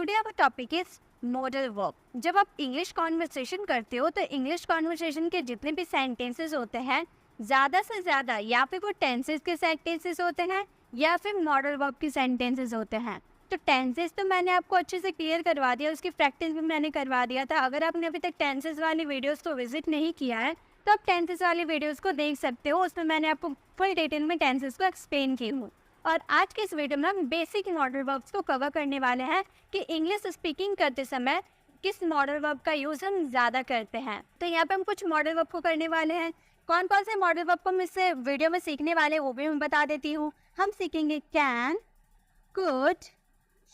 Today our topic is modal verb. जब आप English conversation करते हो तो इंग्लिश कॉन्वर्सेशन के जितने भी सेंटेंसेस होते हैं ज़्यादा से ज़्यादा या फिर वो टेंसेस के सेंटेंसेस होते हैं या फिर मॉडल वर्ब के सेंटेंसेस होते हैं। तो टेंसेस तो मैंने आपको अच्छे से क्लियर करवा दिया, उसकी प्रैक्टिस भी मैंने करवा दिया था। अगर आपने अभी तक टेंसेस वाली वीडियोस को विजिट नहीं किया है तो आप टेंसेस वाली वीडियोस को देख सकते हो, उसमें मैंने आपको फुल डिटेल में टेंसेस को एक्सप्लेन की हूँ। और आज के इस वीडियो में हम बेसिक मॉडल वर्ब्स को कवर करने वाले हैं कि इंग्लिश स्पीकिंग करते समय किस मॉडल वर्ब का यूज़ हम ज़्यादा करते हैं। तो यहाँ पे हम कुछ मॉडल वर्ब को करने वाले हैं। कौन कौन से मॉडल वर्ब को हम इस वीडियो में सीखने वाले हैं वो भी मैं बता देती हूँ। हम सीखेंगे कैन, कुड,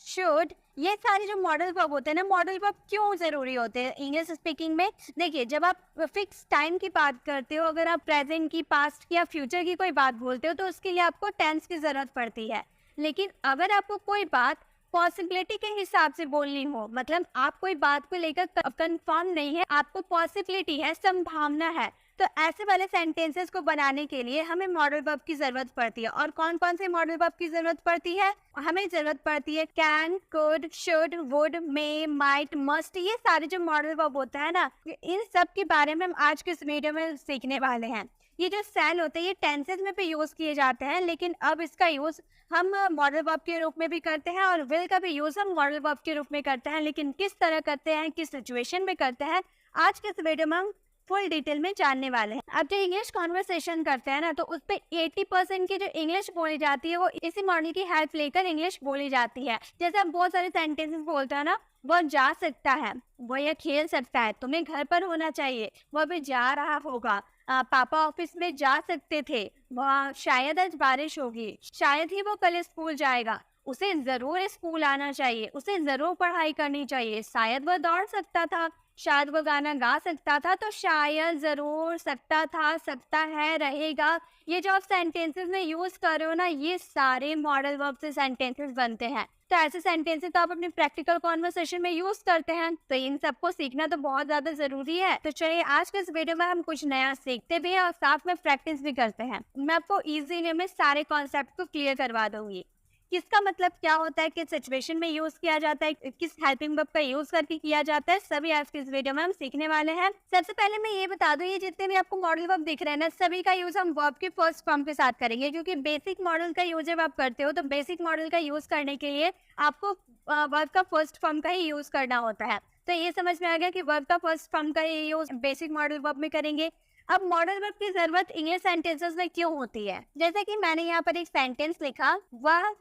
शुड। ये सारे जो मॉडल वर्ब होते हैं ना, मॉडल वर्ब क्यों ज़रूरी होते हैं इंग्लिश स्पीकिंग में? देखिए, जब आप फिक्स टाइम की बात करते हो, अगर आप प्रेजेंट की, पास्ट की या फ्यूचर की कोई बात बोलते हो तो उसके लिए आपको टेंस की ज़रूरत पड़ती है। लेकिन अगर आपको कोई बात पॉसिबिलिटी के हिसाब से बोलनी हो, मतलब आप कोई बात को लेकर कंफर्म नहीं है, आपको पॉसिबिलिटी है, संभावना है, तो ऐसे वाले सेंटेंसेस को बनाने के लिए हमें मॉडल वर्ब की जरूरत पड़ती है। और कौन कौन से मॉडल वर्ब की जरूरत पड़ती है? हमें जरूरत पड़ती है can, could, should, would, may, might, must. ये सारे जो मॉडल वर्ब होता है ना, इन सब के बारे में हम आज के इस वीडियो में सीखने वाले हैं। ये जो सेल होते हैं ये टेंसेस में भी यूज किए जाते हैं, लेकिन अब इसका यूज हम मॉडल वर्ब के रूप में भी करते हैं और विल का भी यूज हम मॉडल वर्ब के रूप में करते हैं। लेकिन किस तरह करते हैं, किस सिचुएशन में करते हैं, आज के इस वीडियो में हम फुल डिटेल में जानने वाले हैं। अब जो इंग्लिश कॉन्वर्सेशन करते हैं ना, तो उस पर 80% की जो इंग्लिश बोली जाती है वो इसी मॉडल की हेल्प लेकर इंग्लिश बोली जाती है। जैसे आप बहुत सारे सेंटेंसेस बोलते हैं ना, वो जा सकता है, वो ये खेल सकता है, तुम्हें घर पर होना चाहिए, वो अभी जा रहा होगा, पापा ऑफिस में जा सकते थे, वहाँ शायद आज बारिश होगी, शायद ही वो कल स्कूल जाएगा, उसे जरूर स्कूल आना चाहिए, उसे जरूर पढ़ाई करनी चाहिए, शायद वो दौड़ सकता था, शायद वो गाना गा सकता था, तो शायद, जरूर, सकता था, सकता है, रहेगा। ये जो आप सेंटेंसेस में यूज कर रहे हो ना, ये सारे मॉडल वर्ब से सेंटेंसेस बनते हैं। तो ऐसे सेंटेंसेस तो आप अपने प्रैक्टिकल कॉन्वर्सेशन में यूज करते हैं, तो इन सबको सीखना तो बहुत ज्यादा जरूरी है। तो चलिए आज के इस वीडियो में हम कुछ नया सीखते भी हैं और साथ में प्रैक्टिस भी करते हैं। मैं आपको इजी वे में सारे कॉन्सेप्ट को क्लियर करवा दूंगी। किसका मतलब क्या होता है, किस सिचुएशन में यूज किया जाता है, किस हेल्पिंग वर्ब का यूज करके किया जाता है, सभी आज की इस वीडियो में हम सीखने वाले हैं। सबसे पहले मैं ये बता दूं, ये जितने भी आपको मॉडल वर्ब दिख रहे हैं ना, सभी का यूज हम वर्ब के फर्स्ट फॉर्म के साथ करेंगे, क्योंकि बेसिक मॉडल का यूज जब आप करते हो तो बेसिक मॉडल का यूज करने के लिए आपको वर्ब का फर्स्ट फॉर्म का ही यूज करना होता है। तो ये समझ में आ गया कि वर्ब का फर्स्ट फॉर्म का ही यूज बेसिक मॉडल वर्ब में करेंगे। अब मॉडल वर्ब की जरूरत इंग्लिश सेंटेंसेस में क्यों होती है? जैसे कि मैंने यहाँ पर एक सेंटेंस लिखा, वह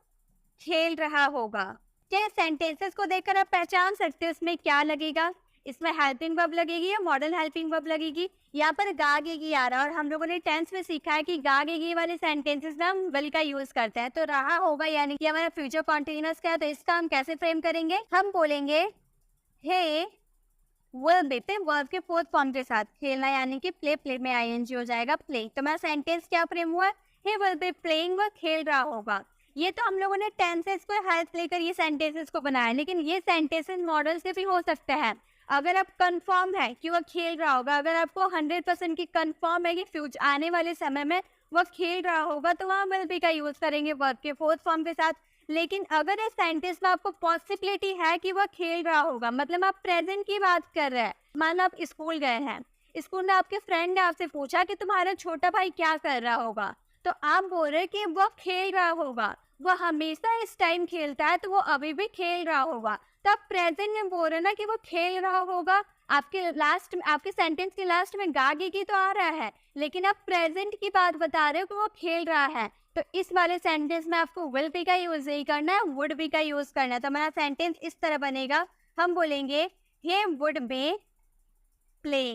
खेल रहा होगा। क्या सेंटेंसेस को देखकर आप पहचान सकते हो इसमें क्या लगेगा? इसमें हेल्पिंग वर्ब लगेगी या मॉडल हेल्पिंग वर्ब लगेगी? यहाँ पर गागेगी आ रहा है और हम लोगों ने टेंस में सीखा है कि गागेगी वाले सेंटेंसेस में हम विल का यूज करते हैं। तो रहा होगा यानी कि हमारा फ्यूचर कॉन्टिन्यूअस का है, तो इसका हम कैसे फ्रेम करेंगे? हम बोलेंगे हे विल बी पे वर्ब के फोर्थ फॉर्म के साथ, खेलना यानी कि प्ले, प्ले में आईएनजी हो जाएगा प्ले। तो मेरा सेंटेंस क्या फ्रेम हुआ? हे विल बी प्लेइंग, वह खेल रहा होगा। ये तो हम लोगों ने टेंसेस को हेल्प लेकर ये सेंटेंसेस को बनाया, लेकिन ये सेंटेंसेस मॉडल से भी हो सकते हैं। अगर आप कंफर्म है कि वह खेल रहा होगा, अगर आपको 100% की कंफर्म है कि फ्यूचर आने वाले समय में वह खेल रहा होगा, तो वहाँ विल बी का यूज करेंगे वर्ब के फोर्थ फॉर्म के साथ। लेकिन अगर इस सेंटेंस में आपको पॉसिबिलिटी है कि वह खेल रहा होगा, मतलब आप प्रेजेंट की बात कर रहे हैं, मान लो आप स्कूल गए हैं, स्कूल में आपके फ्रेंड ने आपसे पूछा कि तुम्हारा छोटा भाई क्या कर रहा होगा, तो आप बोल रहे कि वह खेल रहा होगा, वह हमेशा इस टाइम खेलता है, तो वो अभी भी खेल रहा होगा। तो आप प्रेजेंट में बोल रहे ना कि वो खेल रहा होगा। आपके सेंटेंस के लास्ट में गागेगी तो आ रहा है, लेकिन आप प्रेजेंट की बात बता रहे हो कि वो खेल रहा है, तो इस वाले सेंटेंस में आपको विल बी का यूज नहीं करना है, वुड बी का यूज करना है। तो हमारा सेंटेंस इस तरह बनेगा, हम बोलेंगे he would be play,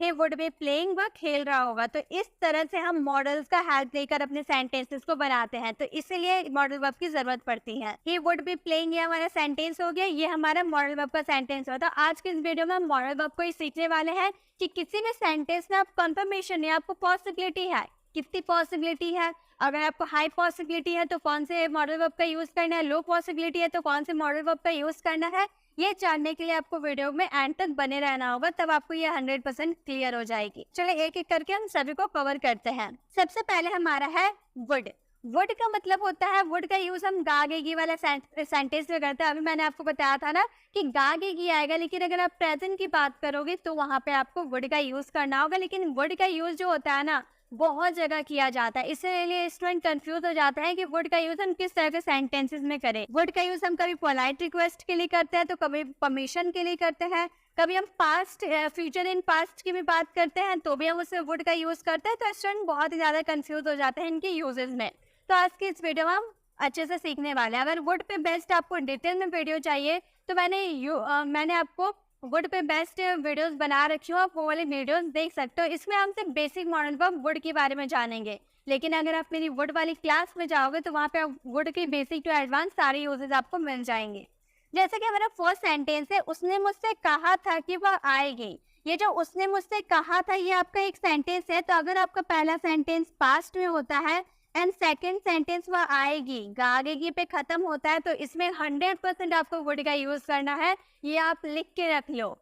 he would be playing, वह खेल रहा होगा। तो इस तरह से हम मॉडल्स का हेल्प लेकर अपने सेंटेंसेस को बनाते हैं, तो इसीलिए मॉडल वर्ब की जरूरत पड़ती है। हे वुड बी प्लेइंग ये हमारा सेंटेंस हो गया, ये हमारा मॉडल वर्ब का सेंटेंस होता है। आज के इस वीडियो में हम मॉडल वर्ब को ही सीखने वाले हैं कि किसी भी सेंटेंस में आप कंफर्मेशन है, आपको पॉसिबिलिटी है, कितनी पॉसिबिलिटी है। अगर आपको हाई पॉसिबिलिटी है तो कौन से मॉडल वर्ब का यूज करना है, लो पॉसिबिलिटी है तो कौन से मॉडल वर्ब का यूज करना है, ये जानने के लिए आपको वीडियो में एंड तक बने रहना होगा, तब आपको ये 100% क्लियर हो जाएगी। चलिए एक एक करके हम सभी को कवर करते हैं। सबसे पहले हमारा है वुड। वुड का मतलब होता है, वुड का यूज हम गागेगी वाला सेंटेंस में करते हैं। अभी मैंने आपको बताया था ना कि गागेगी आएगा, लेकिन अगर आप प्रेजेंट की बात करोगे तो वहां पे आपको वुड का यूज करना होगा। लेकिन वुड का यूज जो होता है ना, बहुत जगह किया जाता है, इसलिए स्टूडेंट कंफ्यूज हो जाता है कि वुड का यूज हम किस तरह के सेंटेंसेस में करें। वुड का यूज हम कभी पोलाइट रिक्वेस्ट के लिए करते हैं, तो कभी परमिशन के लिए करते हैं, कभी हम पास्ट फ्यूचर इन पास्ट की भी बात करते हैं तो भी हम उसमें वुड का यूज करते हैं। तो स्टूडेंट बहुत ही ज्यादा कंफ्यूज हो जाते हैं इनके यूजेस में। तो आज की इस वीडियो में हम अच्छे से सीखने वाले हैं। अगर वुड पे बेस्ट आपको डिटेल में वीडियो चाहिए तो मैंने आपको वुड पे बेस्ट वीडियोस बना रखी हूँ, आप वो वाली वीडियोस देख सकते हो। इसमें हम सिर्फ बेसिक मॉडल पर वुड के बारे में जानेंगे, लेकिन अगर आप मेरी वुड वाली क्लास में जाओगे तो वहाँ पे वुड की बेसिक टू एडवांस सारे यूजेस आपको मिल जाएंगे। जैसे कि हमारा फर्स्ट सेंटेंस है, उसने मुझसे कहा था कि वह आएगी। ये जो उसने मुझसे कहा था, ये आपका एक सेंटेंस है। तो अगर आपका पहला सेंटेंस पास्ट में होता है एंड सेकेंड सेंटेंस वह आएगी, गागेगी पे खत्म होता है, तो इसमें 100% आपको वुड का यूज करना है। ये आप लिख के रख लो।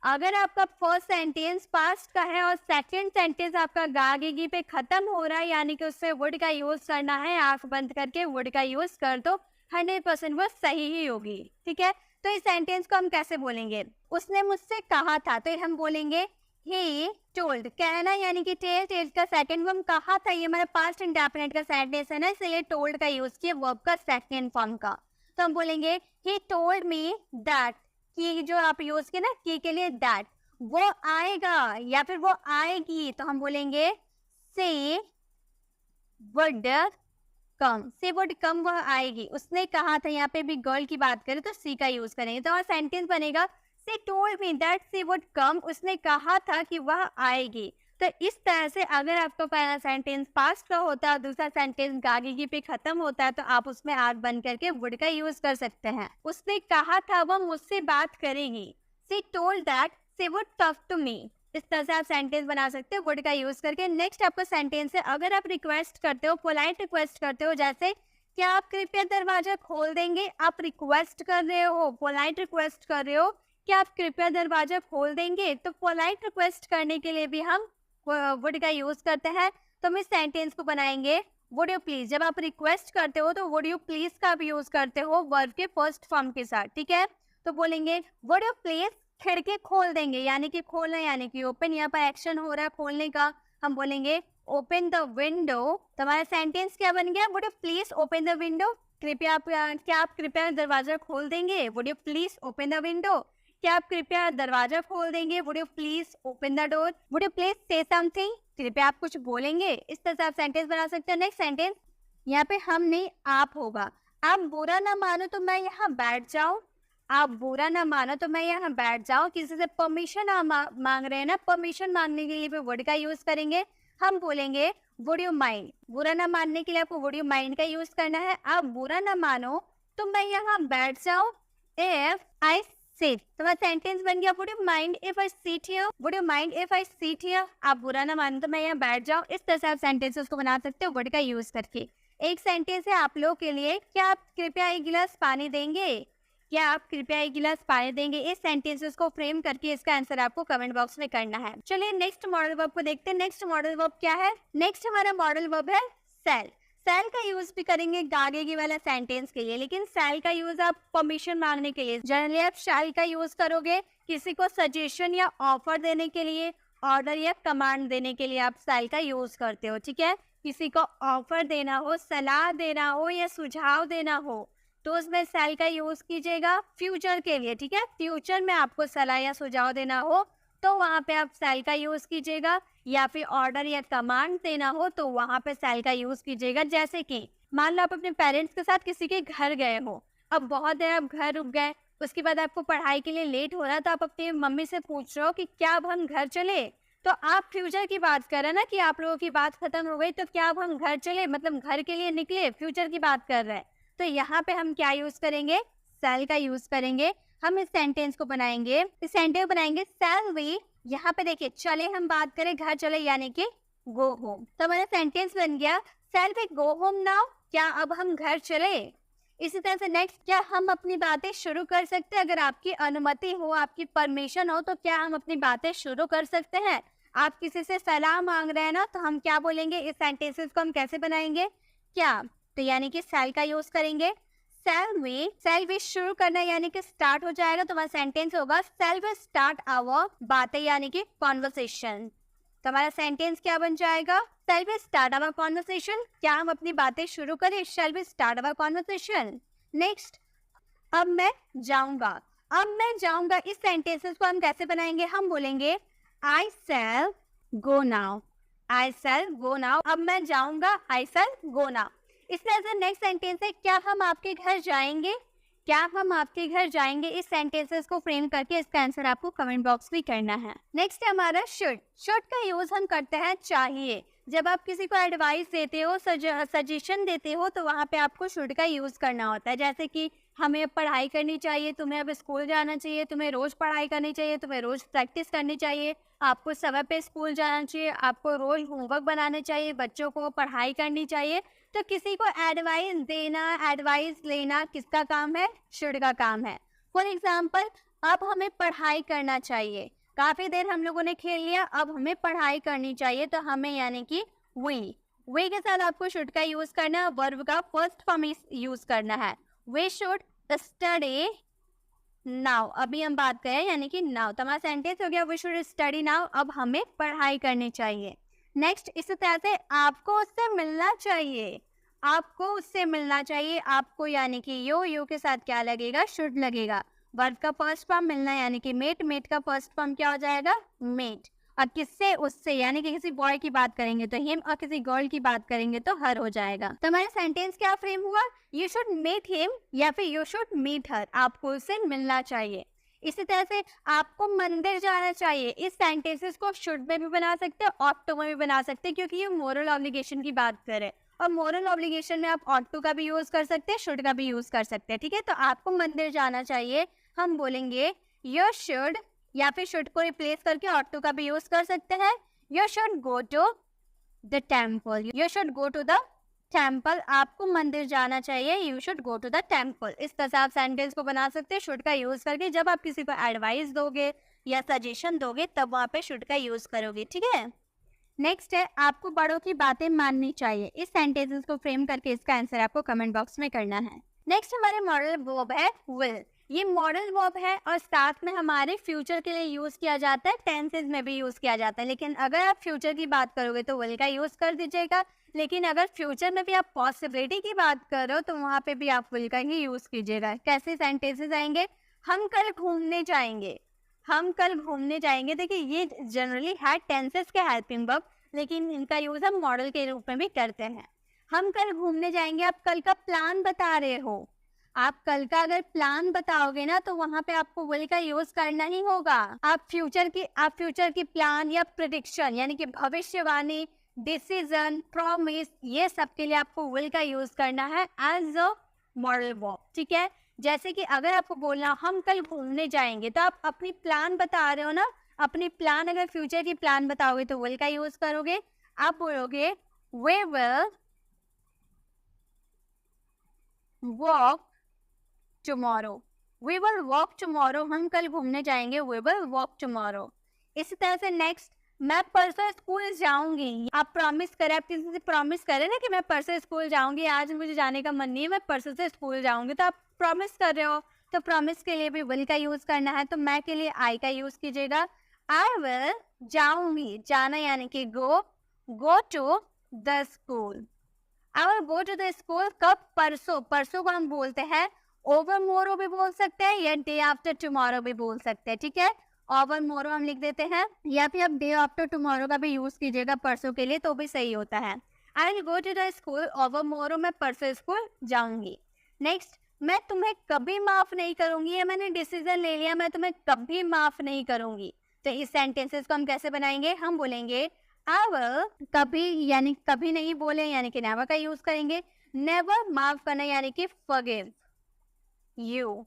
अगर आपका फर्स्ट सेंटेंस पास्ट का है और सेकंड सेंटेंस आपका गागेगी पे खत्म हो रहा है, यानी कि उससे वुड का यूज करना है। आंख बंद करके वुड का यूज कर दो, 100% वो सही ही होगी। ठीक है, तो इस सेंटेंस को हम कैसे बोलेंगे? उसने मुझसे कहा था, तो हम बोलेंगे he told। कहना यानी कि टेल, टेल का सेकंड फॉर्म कहा था, ये हमारा पास्ट इंडेफिनिट का सेंटेंस है ना, इसलिए टोल्ड का यूज किया वर्ब का सेकंड फॉर्म का। तो हम बोलेंगे he told me that, कि जो आप यूज किए ना की के लिए that, वो आएगा या फिर वो आएगी, तो हम बोलेंगे she would come। she would come, वह आएगी। उसने कहा था, यहाँ पे भी गर्ल की बात करें तो सी का यूज करेंगे, तो हमारा सेंटेंस बनेगा she told me that she would come। उसने कहा था कि वह आएगी। तो इस तरह से अगर आपका पहला सेंटेंस पास्ट का होता है, दूसरा सेंटेंस गागेगी पे खत्म होता है, तो आप उसमें आग बंद करके वुड का यूज कर सकते हैं। उसने कहा था वह मुझसे बात करेगी, she told that she would talk to me। इस तरह से आप सेंटेंस बना सकते हो वुड का यूज करके। नेक्स्ट आपका सेंटेंस है, अगर आप रिक्वेस्ट करते हो, पोलाइट रिक्वेस्ट करते हो, जैसे क्या आप कृपया दरवाजा खोल देंगे। आप रिक्वेस्ट कर रहे हो, पोलाइट रिक्वेस्ट कर रहे हो कि आप कृपया दरवाजा खोल देंगे, तो पोलाइट रिक्वेस्ट करने के लिए भी हम वुड का यूज करते हैं। तो हम इस सेंटेंस को बनाएंगे वुड यू प्लीज। जब आप रिक्वेस्ट करते हो तो वुड यू प्लीज का भी यूज करते हो वर्ब के फर्स्ट फॉर्म के साथ। ठीक है, तो बोलेंगे वुड यू प्लीज खिड़की खोल देंगे, यानी कि खोलना यानी कि ओपन, यहाँ पर एक्शन हो रहा है खोलने का। हम बोलेंगे ओपन द विंडो। तो हमारा सेंटेंस क्या बन गया? Would you please open the window. कृपया क्या आप कृपया दरवाजा खोल देंगे? Would you please open the window. क्या आप कृपया दरवाजा खोल देंगे? Would you please open the door. Would you please से समथिंग। कृपया आप कुछ बोलेंगे। इस तरह से आप सेंटेंस बना सकते हैं। नेक्स्ट सेंटेंस, यहाँ पे हम नहीं आप होगा। आप बुरा ना मानो तो मैं यहाँ बैठ जाऊं। आप बुरा ना मानो तो मैं यहाँ बैठ जाऊं। किसी से परमिशन मांग रहे हैं ना, परमिशन मांगने के लिए भी वुड का यूज करेंगे। हम बोलेंगे वुड यू माइंड। बुरा ना मानने के लिए आपको वुड यू माइंड का यूज करना है। आप बुरा ना मानो तो मैं यहाँ बैठ जाऊं इफ आई sit। तो मेरा सेंटेंस बन गया would you mind if I sit here। would you mind if I sit here। आप बुरा ना मानो तो मैं यहाँ बैठ जाऊँ। इस तरह से आप सेंटेंसेस को बना सकते हो वर्ड का यूज करके। एक सेंटेंस है आप लोगों के लिए, क्या आप कृपया एक गिलास पानी देंगे। क्या आप कृपया एक गिलास पानी देंगे। इस सेंटेंसेस को फ्रेम करके इसका आंसर आपको कमेंट बॉक्स में करना है। चलिए नेक्स्ट मॉडल वर्ब को देखते हैं। नेक्स्ट मॉडल वर्ब क्या है? नेक्स्ट हमारा मॉडल वर्ब है सेल। सेल का यूज भी करेंगे गागेगी वाला सेंटेंस के लिए, लेकिन सेल का यूज आप परमिशन मांगने के लिए, जनरली आप शैल का यूज करोगे किसी को सजेशन या ऑफर देने के लिए, ऑर्डर या कमांड देने के लिए आप सेल का यूज करते हो। ठीक है, किसी को ऑफर देना हो, सलाह देना हो या सुझाव देना हो तो उसमें सेल का यूज कीजिएगा फ्यूचर के लिए। ठीक है, फ्यूचर में आपको सलाह या सुझाव देना हो तो वहां पे आप सेल का यूज कीजिएगा, या फिर ऑर्डर या कमांड देना हो तो वहां पे सेल का यूज कीजिएगा। जैसे कि मान लो आप अपने पेरेंट्स के साथ किसी के घर गए हो, अब बहुत देर आप घर रुक गए, उसके बाद आपको पढ़ाई के लिए लेट हो रहा है, तो आप अपनी मम्मी से पूछ रहे हो कि क्या अब हम घर चले। तो आप फ्यूचर की बात कर रहे हैं ना कि आप लोगों की बात खत्म हो गई, तो क्या अब हम घर चले, मतलब घर के लिए निकले, फ्यूचर की बात कर रहे हैं। तो यहाँ पे हम क्या यूज करेंगे? सेल का यूज करेंगे। हम इस सेंटेंस को बनाएंगे, इस सेंटेंस बनाएंगे सेल वी। यहाँ पे देखिए, चले हम बात करें घर चले यानी कि गो होम, तो हमारा सेंटेंस बन गया shall we go home now. क्या अब हम घर चले। इसी तरह से नेक्स्ट, क्या हम अपनी बातें शुरू कर सकते हैं। अगर आपकी अनुमति हो, आपकी परमिशन हो, तो क्या हम अपनी बातें शुरू कर सकते हैं। आप किसी से सलाह मांग रहे हैं ना, तो हम क्या बोलेंगे? इस सेंटेंसेस को हम कैसे बनाएंगे? क्या, तो यानी कि सेल का यूज करेंगे। सेल में शुरू करना यानी कि स्टार्ट हो जाएगा, तो हमारा सेंटेंस होगा सेल विल स्टार्ट आवर बातें यानी कि कॉन्वर्सेशन। तो हमारा सेंटेंस क्या बन जाएगा, shall will start our conversation. क्या हम अपनी बातें शुरू करें, shall will start our conversation. Next, अब मैं जाऊंगा। अब मैं जाऊंगा, इस सेंटेंसेस को हम कैसे बनाएंगे, हम बोलेंगे आई शैल गो नाउ। आई शैल गो नाउ, अब मैं जाऊंगा, आई शैल गो नाउ। इस तरह से नेक्स्ट सेंटेंस है क्या हम आपके घर जाएंगे। क्या हम आपके घर जाएंगे, इस सेंटेंसेस को फ्रेम करके इसका आंसर आपको कमेंट बॉक्स में करना है। नेक्स्ट है हमारा शुड। शुड का यूज हम करते हैं चाहिए। जब आप किसी को एडवाइस देते हो, सजेशन देते हो, तो वहाँ पे आपको शुड का यूज करना होता है। जैसे कि हमें पढ़ाई करनी चाहिए, तुम्हें अब स्कूल जाना चाहिए, तुम्हें रोज पढ़ाई करनी चाहिए, तुम्हें रोज प्रैक्टिस करनी चाहिए, आपको समय पे स्कूल जाना चाहिए, आपको रोज होमवर्क बनाने चाहिए, बच्चों को पढ़ाई करनी चाहिए। तो किसी को एडवाइस देना, एडवाइस लेना किसका काम है, शुड का काम है। फॉर एग्जाम्पल, अब हमें पढ़ाई करना चाहिए, काफी देर हम लोगों ने खेल लिया, अब हमें पढ़ाई करनी चाहिए, तो हमें यानी कि वे के साथ आपको शुड का यूज करना है, वर्ब का फर्स्ट फॉर्म यूज करना है। वे शुड स्टडी नाउ, अभी हम बात करें यानी कि नाउ, तो हमारा सेंटेंस हो गया वी शुड स्टडी नाउ, अब हमें पढ़ाई करनी चाहिए। नेक्स्ट, इसी तरह से आपको उससे मिलना चाहिए। आपको उससे मिलना चाहिए, आपको यानी कि यू के साथ क्या लगेगा, शुड लगेगा। वर्ब का फर्स्ट फॉर्म मिलना यानी कि मेट, मेट का फर्स्ट फॉर्म क्या हो जाएगा, मेट। और किससे, उससे, यानी कि किसी बॉय की बात करेंगे तो हिम, और किसी गर्ल की बात करेंगे तो हर हो जाएगा। तो हमारा सेंटेंस क्या फ्रेम हुआ, यू शुड मीट हिम या फिर यू शुड मीट हर, आपको उससे मिलना चाहिए। इसी तरह से आपको मंदिर जाना चाहिए, इस सेंटेंसेस को शुड में भी बना सकते हैं, ऑट टू में भी बना सकते हैं, क्योंकि ये मोरल ऑब्लिगेशन की बात करें, और मोरल ऑब्लिगेशन में आप ऑट टू का भी यूज कर सकते हैं, शुड का भी यूज कर सकते हैं। ठीक है, तो आपको मंदिर जाना चाहिए, हम बोलेंगे यू शुड, या फिर शुड को रिप्लेस करके ऑट टू का भी यूज कर सकते हैं। You should go to the temple, you should go to the temple, आपको मंदिर जाना चाहिए, you should go to the temple. इस तरह से आप सेंटेंस को बना सकते हैं शुड का यूज करके। जब आप किसी को एडवाइस दोगे या सजेशन दोगे तब वहाँ पे शुड का यूज करोगे। ठीक है, नेक्स्ट है आपको बड़ों की बातें माननी चाहिए। इस सेंटेंसेस को फ्रेम करके इसका आंसर आपको कमेंट बॉक्स में करना है। नेक्स्ट हमारे मॉडल वर्ब है विल। ये मॉडल वर्ब है और साथ में हमारे फ्यूचर के लिए यूज किया जाता है, टेंसेस में भी यूज किया जाता है। लेकिन अगर आप फ्यूचर की बात करोगे तो विल का यूज कर दीजिएगा, लेकिन अगर फ्यूचर में भी आप पॉसिबिलिटी की बात करो तो वहाँ पे भी आप विल का ही यूज कीजिएगा। कैसे सेंटेंसेस आएंगे, हम कल घूमने जाएंगे, हम कल घूमने जाएंगे। देखिए ये जनरली है टेंसेस के हेल्पिंग वर्ब, लेकिन इनका यूज हम मॉडल के रूप में भी करते हैं। हम कल घूमने जाएंगे, आप कल का प्लान बता रहे हो, आप कल का अगर प्लान बताओगे ना तो वहां पे आपको विल का यूज करना ही होगा। आप फ्यूचर की प्लान या प्रेडिक्शन यानी कि भविष्यवाणी, डिसीजन, प्रॉमिस, ये सब के लिए आपको विल का यूज करना है एज अ मॉडल वर्ब। ठीक है, जैसे कि अगर आपको बोलना हम कल घूमने जाएंगे, तो आप अपनी प्लान बता रहे हो ना, अपनी प्लान, अगर फ्यूचर की प्लान बताओगे तो विल का यूज करोगे। आप बोलोगे we will walk tomorrow, we will walk tomorrow, हम कल घूमने जाएंगे, वी विल वॉक टुमारो। इसी तरह से नेक्स्ट, मैं परसों स्कूल जाऊंगी। आप प्रॉमिस करें, आप किसी से प्रॉमिस करें ना कि मैं परसों स्कूल जाऊंगी, आज मुझे जाने का मन नहीं है, मैं परसों से स्कूल जाऊंगी, तो आप प्रॉमिस कर रहे हो, तो प्रॉमिस के लिए भी विल का यूज करना है। तो मैं के लिए आई का यूज कीजिएगा। आई विल जाऊंगी, जाना यानी कि go to the school. I will go to the school कब, परसों। परसों को हम बोलते हैं ओवर मोरो भी बोल सकते हैं या डे आफ्टर टुमारो भी बोल सकते हैं। ठीक है, ओवर मोरो हम लिख देते हैं, या फिर आप डे आफ्टर टुमारो का भी यूज कीजिएगा परसों के लिए तो भी सही होता है। I will go to the school overmorrow, मैं परसों स्कूल जाऊंगी। नेक्स्ट, मैं तुम्हें कभी माफ नहीं करूंगी, या मैंने डिसीजन ले लिया मैं तुम्हें कभी माफ नहीं करूंगी। तो इस सेंटेंसेस को हम कैसे बनाएंगे, हम बोलेंगे आई विल, कभी यानी कभी नहीं बोले यानी कि नेवर का यूज करेंगे। नेवर, माफ करना यानी कि forgive you,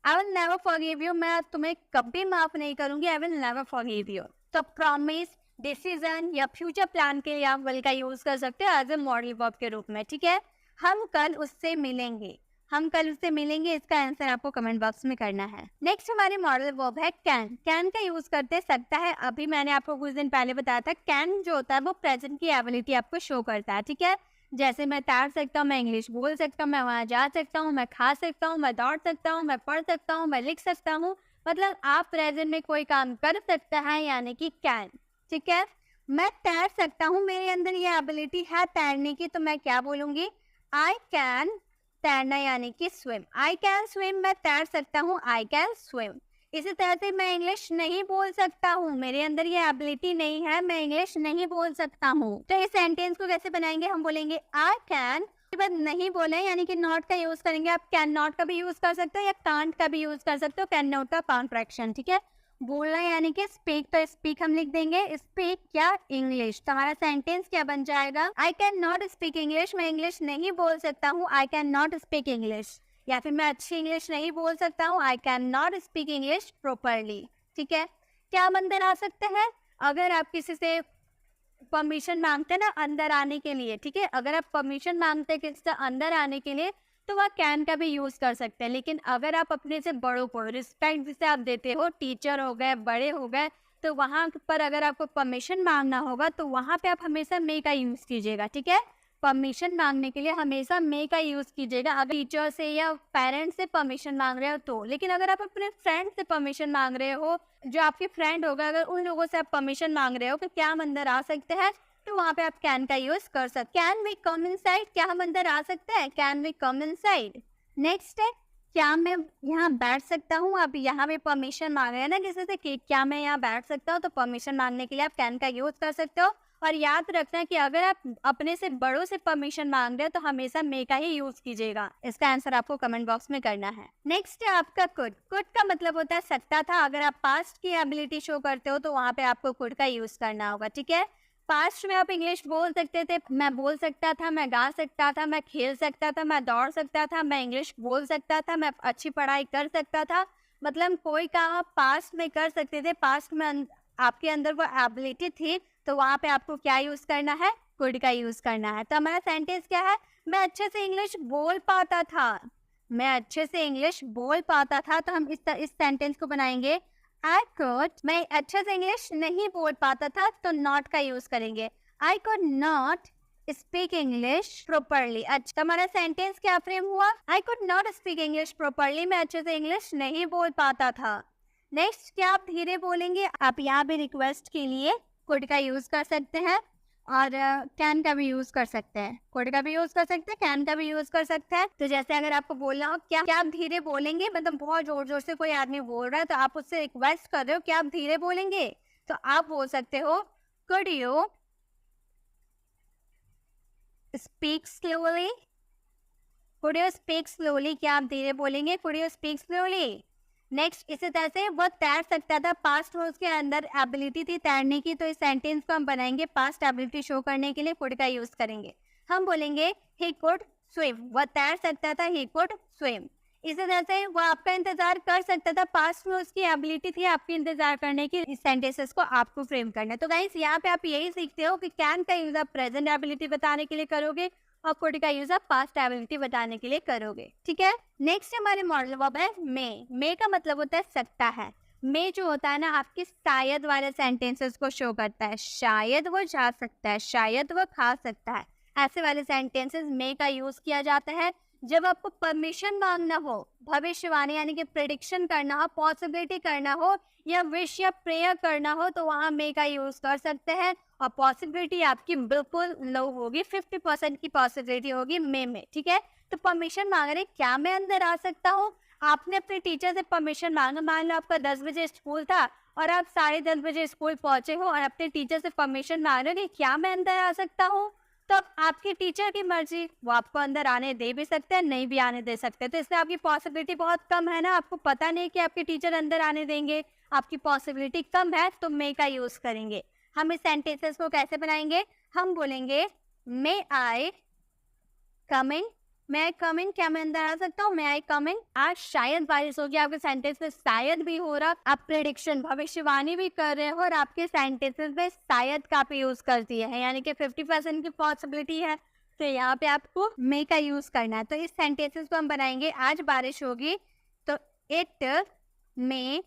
I will never forgive you, मैं तुम्हें कभी माफ नहीं करूंगी, I will never forgive you. तो प्रॉमिस, डिसीजन या फ्यूचर प्लान के लिए आप विल का यूज कर सकते हो एज ए मॉडल वर्ब के रूप में। ठीक है, हम कल उससे मिलेंगे, हम कल उससे मिलेंगे, इसका आंसर आपको कमेंट बॉक्स में करना है। नेक्स्ट हमारे मॉडल वर्ब है कैन। कैन का यूज करते सकता है, अभी मैंने आपको कुछ दिन पहले बताया था, कैन जो होता है वो प्रेजेंट की एबिलिटी आपको शो करता है। ठीक है, जैसे मैं तैर सकता हूँ, मैं इंग्लिश बोल सकता हूँ, मैं वहाँ जा सकता हूँ, मैं खा सकता हूँ, मैं दौड़ सकता हूँ, मैं पढ़ सकता हूँ, मैं लिख सकता हूँ। मतलब आप प्रेजेंट में कोई काम कर सकता है यानी कि कैन। ठीक है, मैं तैर सकता हूँ, मेरे अंदर ये एबिलिटी है तैरने की, तो मैं क्या बोलूंगी? I can. तैरना यानी कि स्विम। आई कैन स्विम, मैं तैर सकता हूँ, आई कैन स्विम। इसी तरह से मैं इंग्लिश नहीं बोल सकता हूँ, मेरे अंदर ये एबिलिटी नहीं है, मैं इंग्लिश नहीं बोल सकता हूँ। तो इस सेंटेंस को कैसे बनाएंगे? हम बोलेंगे आई कैन, के बाद नहीं बोले यानी कि नॉट का यूज करेंगे। आप कैन नॉट का भी यूज कर सकते हो या कांट का भी यूज कर सकते हो, कैन नॉट का कॉन्ट्रैक्शन। ठीक है, बोलना यानी कि स्पीक, तो स्पीक हम लिख देंगे, स्पीक क्या? इंग्लिश। तो हमारा सेंटेंस क्या बन जाएगा? I can not speak English, मैं इंग्लिश नहीं बोल सकता हूँ, I can not speak English. या फिर मैं अच्छी इंग्लिश नहीं बोल सकता हूँ, I can not speak English properly. ठीक है, क्या हम अंदर आ सकते हैं? अगर आप किसी से परमिशन मांगते हैं ना अंदर आने के लिए, ठीक है, अगर आप परमिशन मांगते हैं किसी से अंदर आने के लिए, तो वह कैन का भी यूज कर सकते हैं। लेकिन अगर आप अपने से बड़ों को रिस्पेक्ट जिसे आप देते हो, टीचर हो गए, बड़े हो गए, तो वहां पर अगर आपको परमिशन मांगना होगा तो वहां पे आप हमेशा मे का यूज कीजिएगा। ठीक है, परमिशन मांगने के लिए हमेशा मे का यूज कीजिएगा अगर टीचर से या पेरेंट्स से परमिशन मांग रहे हो तो। लेकिन अगर आप अपने फ्रेंड से परमिशन मांग रहे हो, जो आपके फ्रेंड होगा, अगर उन लोगों से आप परमिशन मांग रहे हो कि क्या हम अंदर आ सकते हैं, तो वहां पे आप कैन का यूज कर सकते हैं। कैन वी कम इनसाइड, क्या हम अंदर आ सकते हैं? Can we come inside. Next है, क्या मैं यहाँ बैठ सकता हूँ? आप यहाँ पे परमिशन मांग रहे हैं ना किसी से कि क्या मैं यहाँ बैठ सकता हूँ, तो परमिशन मांगने के लिए आप कैन का यूज कर सकते हो। और याद रखना कि अगर आप अपने से बड़ों से परमिशन मांग रहे हो तो हमेशा मे का ही यूज कीजिएगा। इसका आंसर आपको कमेंट बॉक्स में करना है। नेक्स्ट है आपका कुड। कुड का मतलब होता है सकता था। अगर आप पास्ट की एबिलिटी शो करते हो तो वहां पे आपको कुड का यूज करना होगा। ठीक है, पास्ट में आप इंग्लिश बोल सकते थे, मैं बोल सकता था, मैं गा सकता था, मैं खेल सकता था, मैं दौड़ सकता था, मैं इंग्लिश बोल सकता था, मैं अच्छी पढ़ाई कर सकता था। मतलब कोई काम आप पास्ट में कर सकते थे, पास्ट में आपके अंदर वो एबिलिटी थी, तो वहां पे आपको क्या यूज करना है? कुड का यूज करना है। तो हमारा सेंटेंस क्या है? मैं अच्छे से इंग्लिश बोल पाता था। मैं अच्छे से इंग्लिश बोल पाता था, तो हम इस सेंटेंस को बनाएंगे आई कुड। मैं अच्छे से इंग्लिश नहीं बोल पाता था, तो नॉट का यूज करेंगे। I could not speak English properly. अच्छा, तो हमारा सेंटेंस क्या फ्रेम हुआ? I could not speak English properly, मैं अच्छे से इंग्लिश नहीं बोल पाता था। नेक्स्ट, क्या आप धीरे बोलेंगे? आप यहाँ पे रिक्वेस्ट के लिए कुड का यूज कर सकते हैं और कैन का भी यूज कर सकते हैं। कुड का भी यूज कर सकते हैं, कैन का भी यूज कर सकते हैं। तो जैसे अगर आपको बोलना हो क्या आप धीरे बोलेंगे, मतलब बहुत जोर जोर से कोई आदमी बोल रहा है तो आप उससे रिक्वेस्ट कर रहे हो क्या आप धीरे बोलेंगे, तो आप बोल सकते हो could you speak slowly. Could you speak slowly, क्या आप धीरे बोलेंगे? Could you speak slowly. Next, इसी तरह से वो तैर सकता था, पास्ट में उसके अंदर एबिलिटी थी तैरने की, तो इस सेंटेंस को हम बनाएंगे पास्ट एबिलिटी शो करने के लिए कुड का यूज करेंगे। हम बोलेंगे ही कुड स्विम, वह तैर सकता था, ही कुड स्विम। इसी तरह से वो आपका इंतजार कर सकता था, पास्ट में उसकी एबिलिटी थी आपकी इंतजार करने की। इस सेंटेंसेस को आपको फ्रेम करना है। तो गाइस यहाँ पे आप यही सीखते हो कि कैन का यूज आप प्रेजेंट एबिलिटी बताने के लिए करोगे और कुड का यूज आप पास्ट एबिलिटी बताने के लिए करोगे। ठीक है, नेक्स्ट हमारे मॉडल वर्ब है मे। मे का मतलब होता है सकता है। मे जो होता है ना आपके शायद वाले सेंटेंसेस को शो करता है। शायद वो जा सकता है, शायद वो खा सकता है, ऐसे वाले सेंटेंसेस मे का यूज किया जाता है। जब आपको परमिशन मांगना हो, भविष्यवाणी यानी कि प्रेडिक्शन करना हो, पॉसिबिलिटी करना हो या विश या प्रेयर करना हो, तो वहां मे का यूज कर सकते हैं। और पॉसिबिलिटी आपकी बिल्कुल लो होगी, 50% की पॉसिबिलिटी होगी मे में। ठीक है, तो परमिशन मांग रहे क्या मैं अंदर आ सकता हूँ? आपने अपने टीचर से परमिशन मांगा, मान लो आपका 10 बजे स्कूल था और आप 10:30 बजे स्कूल पहुंचे हो और अपने टीचर से परमिशन मांग रहे हो कि क्या मैं अंदर आ सकता हूँ, तो आपकी टीचर की मर्जी, वो आपको अंदर आने दे भी सकते हैं, नहीं भी आने दे सकते। तो इसमें आपकी पॉसिबिलिटी बहुत कम है ना, आपको पता नहीं कि आपके टीचर अंदर आने देंगे, आपकी पॉसिबिलिटी कम है, तो मे का यूज करेंगे। हम इस सेंटेंसेस को कैसे बनाएंगे? हम बोलेंगे मे आई कम इन। मैं आई कम इन, क्या मैं अंदर आ सकता हूँ? मैं आई कम इन। आज शायद बारिश होगी, आपके सेंटेंस में शायद भी हो रहा, आप प्रेडिक्शन भविष्यवाणी भी कर रहे हो और आपके सेंटेंसेस में शायद का भी यूज कर दिया है, यानी कि 50% की पॉसिबिलिटी है, तो यहाँ पे आपको मे का यूज करना है। तो इस सेंटेंसेस को हम बनाएंगे आज बारिश होगी, तो it may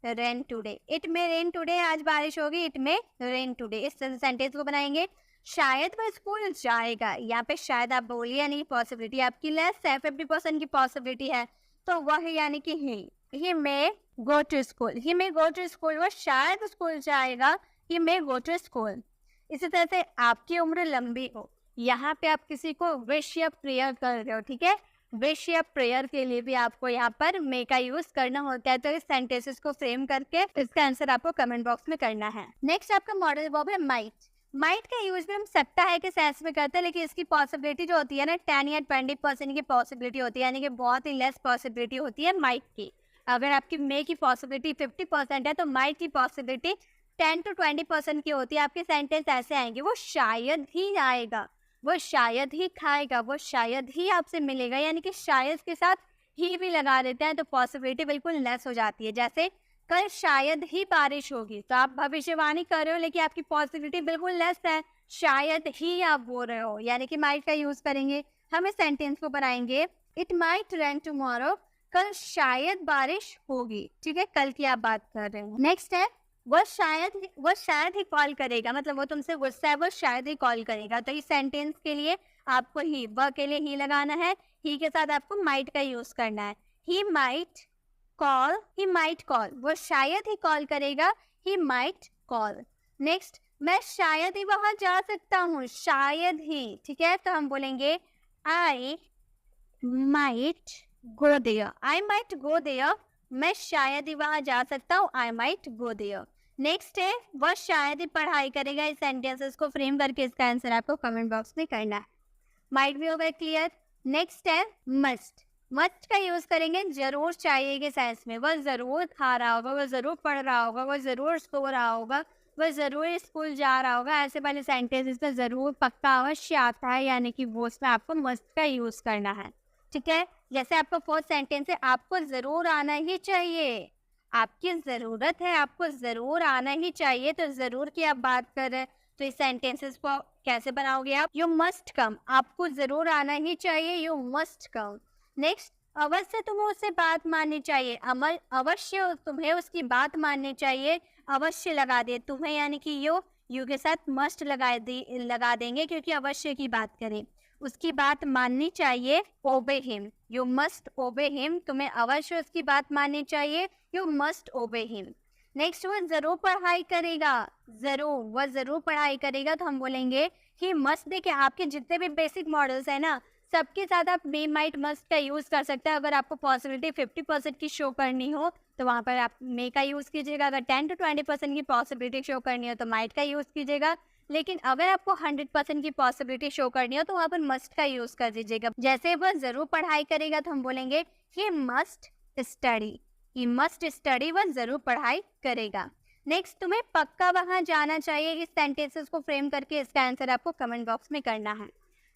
rain today. It may rain today, आज बारिश होगी, इट मे रेन टुडे। इस सेंटेंस को बनाएंगे। शायद वो स्कूल जाएगा, यहाँ पे शायद आप बोलिए यानी पॉसिबिलिटी आपकी लेस है, 50% की पॉसिबिलिटी है, तो वह यानी कि he may go to school, he may go to school, वो शायद स्कूल जाएगा, ही मे गो टू स्कूल। इसी तरह से आपकी उम्र लंबी हो, यहाँ पे आप किसी को विश या प्रेयर कर रहे हो, ठीक है, विश या प्रेयर के लिए भी आपको यहाँ पर मे का यूज करना होता है। तो इस सेंटेंसेस को फ्रेम करके इसका आंसर आपको कमेंट बॉक्स में करना है। नेक्स्ट आपका मॉडल वर्ब है माइट। माइट का यूज भी हम सकता है कि सेंस में करते हैं, लेकिन इसकी पॉसिबिलिटी जो होती है ना 10 या 20% की पॉसिबिलिटी होती है, यानी कि बहुत ही लेस पॉसिबिलिटी होती है माइट की। अगर आपकी मे की पॉसिबिलिटी 50% है तो माइट की पॉसिबिलिटी 10 to 20% की होती है। आपके सेंटेंस ऐसे आएंगे, वो शायद ही आएगा, वो शायद ही खाएगा, वो शायद ही आपसे मिलेगा, यानी कि शायद के साथ ही भी लगा देते हैं तो पॉसिबिलिटी बिल्कुल लेस हो जाती है। जैसे कल शायद ही बारिश होगी, तो आप भविष्यवाणी कर रहे हो लेकिन आपकी पॉसिबिलिटी बिल्कुल लेस है, शायद ही आप बोल रहे हो, यानी कि माइट का यूज करेंगे। हम इस सेंटेंस को बनाएंगे, इट माइट रेन टुमारो, कल शायद बारिश होगी, ठीक है, कल की आप बात कर रहे हो। नेक्स्ट है वो शायद ही कॉल करेगा, मतलब वो तुमसे गुस्सा है, वो शायद ही कॉल करेगा। तो इस सेंटेंस के लिए आपको ही, वह के लिए ही लगाना है, ही के साथ आपको माइट का यूज करना है। ही माइट कॉल, वो शायद ही कॉल करेगा, ही माइट कॉल। नेक्स्ट, मैं शायद ही वहां जा सकता हूँ, शायद ही, ठीक है, तो हम बोलेंगे आई माइट गो देयर, मैं शायद ही वहां जा सकता हूँ, I might go there. Next है वह शायद ही पढ़ाई करेगा। इस सेंटेंसेस को फ्रेम करके इसका आंसर आपको कमेंट बॉक्स में करना है। माइट भी हो गया क्लियर। नेक्स्ट है मस्ट का यूज करेंगे जरूर चाहिए के सेंस में। वह जरूर खा रहा होगा, वह जरूर पढ़ रहा होगा, वह जरूर सो रहा होगा, वह जरूर स्कूल जा रहा होगा, ऐसे वाले सेंटेंसेस में जरूर पक्का अवश्य आता है, यानी कि वो उसमें आपको मस्ट का यूज करना है, ठीक है। जैसे आपका फोर्थ सेंटेंस है, आपको जरूर आना ही चाहिए, आपकी जरूरत है, आपको जरूर आना ही चाहिए, तो जरूर की आप बात कर रहे हैं, तो इस सेंटेंसेस को कैसे बनाओगे आप, यू मस्ट कम, आपको जरूर आना ही चाहिए, यू मस्ट कम। नेक्स्ट, अवश्य तुम्हें उससे बात माननी चाहिए, अवश्य तुम्हें उसकी बात माननी चाहिए, अवश्य लगा दे तुम्हें, यानी कि यू के साथ मस्ट लगा देंगे क्योंकि अवश्य की बात करें, उसकी बात माननी चाहिए, obey him, you must obey him, तुम्हें अवश्य उसकी बात माननी चाहिए, you must obey him. Next, वह जरूर पढ़ाई करेगा, वह जरूर पढ़ाई करेगा, तो हम बोलेंगे ही मस्ट। देखिए आपके जितने भी बेसिक मॉडल्स है ना, सबके साथ आप मे माइट मस्ट का यूज कर सकते हैं। अगर आपको पॉसिबिलिटी 50% की शो करनी हो तो वहाँ पर आप मे का यूज कीजिएगा, अगर 10 to 20% की पॉसिबिलिटी शो करनी हो तो माइट का यूज कीजिएगा, लेकिन अगर आपको 100% की पॉसिबिलिटी शो करनी हो तो वहाँ पर मस्ट का यूज कर दीजिएगा। जैसे वह जरूर पढ़ाई करेगा तो हम बोलेंगे ही मस्ट स्टडी, वह जरूर पढ़ाई करेगा। नेक्स्ट, तुम्हें पक्का वहां जाना चाहिए। इस सेंटेंसेस को फ्रेम करके इसका आंसर आपको कमेंट बॉक्स में करना है।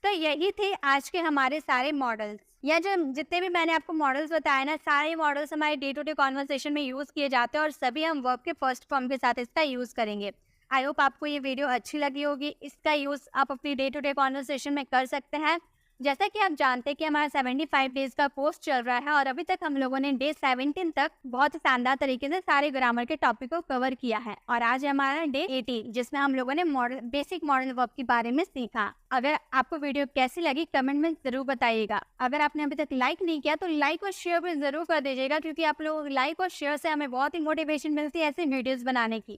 तो यही थे आज के हमारे सारे मॉडल्स, या जो जितने भी मैंने आपको मॉडल्स बताए ना, सारे मॉडल्स हमारे डे टू डे कॉन्वर्सेशन में यूज किए जाते हैं और सभी हम वर्ब के फर्स्ट फॉर्म के साथ इसका यूज करेंगे। आई होप आपको ये वीडियो अच्छी लगी होगी। इसका यूज आप अपनी डे टू डे कॉन्वर्सेशन में कर सकते हैं। जैसा कि आप जानते हैं कि हमारा 75 डेज का कोर्स चल रहा है और अभी तक हम लोगों ने डे 17 तक बहुत ही शानदार तरीके से सारे ग्रामर के टॉपिक को कवर किया है और आज है हमारा डे 18 जिसमें हम लोगों ने बेसिक मॉडल वर्ब के बारे में सीखा। अगर आपको वीडियो कैसी लगी कमेंट में जरूर बताइएगा। अगर आपने अभी तक लाइक नहीं किया तो लाइक और शेयर भी जरूर कर दीजिएगा, क्योंकि आप लोग लाइक और शेयर से हमें बहुत ही मोटिवेशन मिलती है ऐसे वीडियोस बनाने की।